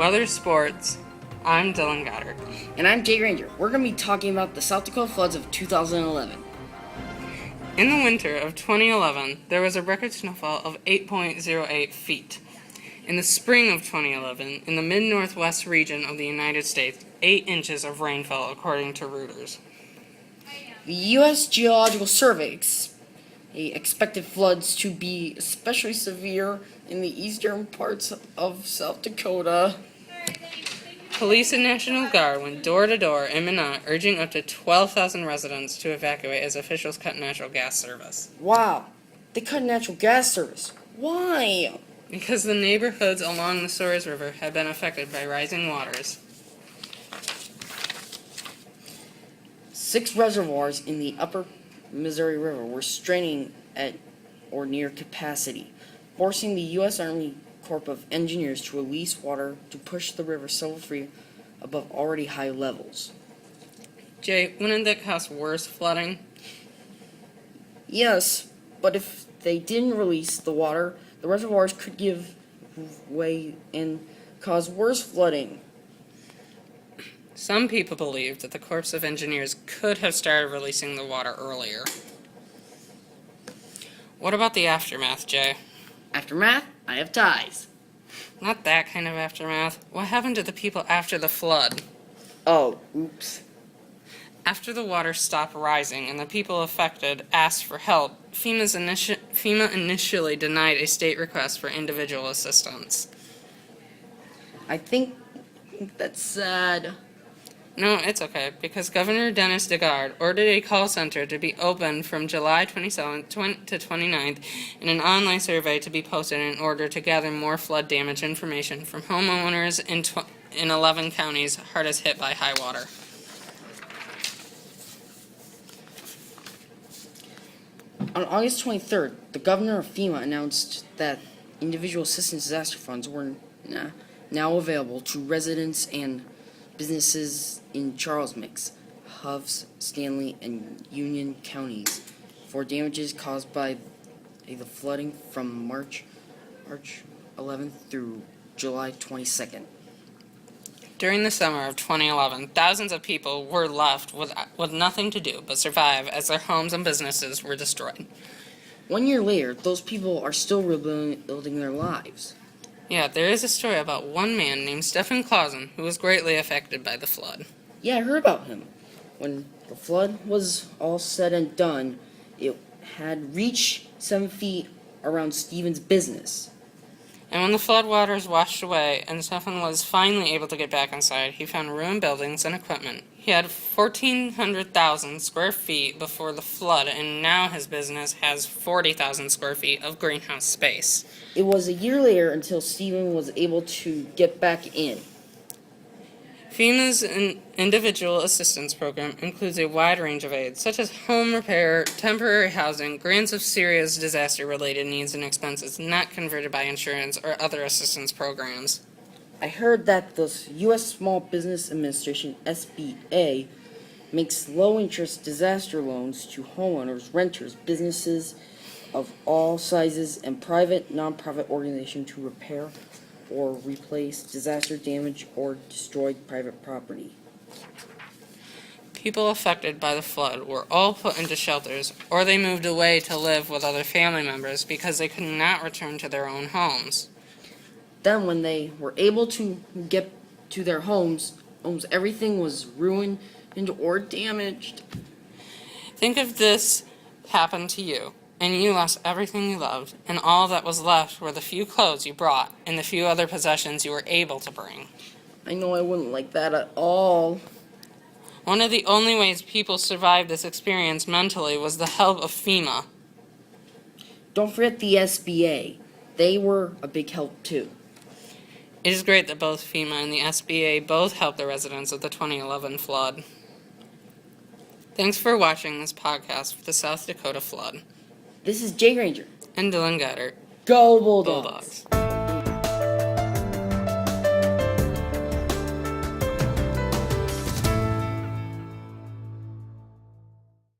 Other sports, I'm Dylan Goddard. And I'm Jay Ranger. We're going to be talking about the South Dakota floods of 2011. In the winter of 2011, there was a record snowfall of 8.08 feet. In the spring of 2011, in the mid-northwest region of the United States, 8 inches of rain fell, according to Reuters. The U.S. Geological Survey expected floods to be especially severe in the eastern parts of South Dakota. Police and National Guard went door-to-door in Minot, urging up to 12,000 residents to evacuate as officials cut natural gas service. Wow, they cut natural gas service. Why? Because the neighborhoods along the Souris River had been affected by rising waters. 6 reservoirs in the upper Missouri River were straining at or near capacity, forcing the U.S. Army Corps of Engineers to release water to push the river silver-free above already high levels. Jay, wouldn't that cause worse flooding? Yes, but if they didn't release the water, the reservoirs could give way and cause worse flooding. Some people believe that the Corps of Engineers could have started releasing the water earlier. What about the aftermath, Jay? Aftermath? I have ties. Not that kind of aftermath. What happened to the people after the flood? Oh, oops. After the water stopped rising and the people affected asked for help, FEMA initially denied a state request for individual assistance. I think that's sad. No, it's okay, because Governor Dennis DeGarde ordered a call center to be opened from July 27th to 29th and an online survey to be posted in order to gather more flood damage information from homeowners in 11 counties hardest hit by high water. On August 23rd, the governor of FEMA announced that individual assistance disaster funds were now available to residents and businesses in Charles Mix, Huffs, Stanley, and Union counties for damages caused by the flooding from March 11th through July 22nd. During the summer of 2011, thousands of people were left with nothing to do but survive as their homes and businesses were destroyed. 1 year later, those people are still rebuilding their lives. Yeah, there is a story about one man named Stephen Clausen who was greatly affected by the flood. Yeah, I heard about him. When the flood was all said and done, it had reached 7 feet around Stephen's business. And when the flood waters washed away and Stephen was finally able to get back inside, he found ruined buildings and equipment. He had 1,400,000 square feet before the flood, and now his business has 40,000 square feet of greenhouse space. It was a year later until Stephen was able to get back in. FEMA's individual assistance program includes a wide range of aids, such as home repair, temporary housing, grants of serious disaster-related needs and expenses not converted by insurance or other assistance programs. I heard that the U.S. Small Business Administration, SBA, makes low-interest disaster loans to homeowners, renters, businesses of all sizes, and private, nonprofit organizations to repair or replace disaster damaged or destroyed private property. People affected by the flood were all put into shelters, or they moved away to live with other family members because they could not return to their own homes. Then when they were able to get to their homes, everything was ruined or damaged. Think if this happened to you, and you lost everything you loved, and all that was left were the few clothes you brought and the few other possessions you were able to bring. I know I wouldn't like that at all. One of the only ways people survived this experience mentally was the help of FEMA. Don't forget the SBA. They were a big help too. It is great that both FEMA and the SBA both helped the residents of the 2011 flood. Thanks for watching this podcast for the South Dakota flood. This is Jay Ranger. And Dylan Goddard. Go Bulldogs!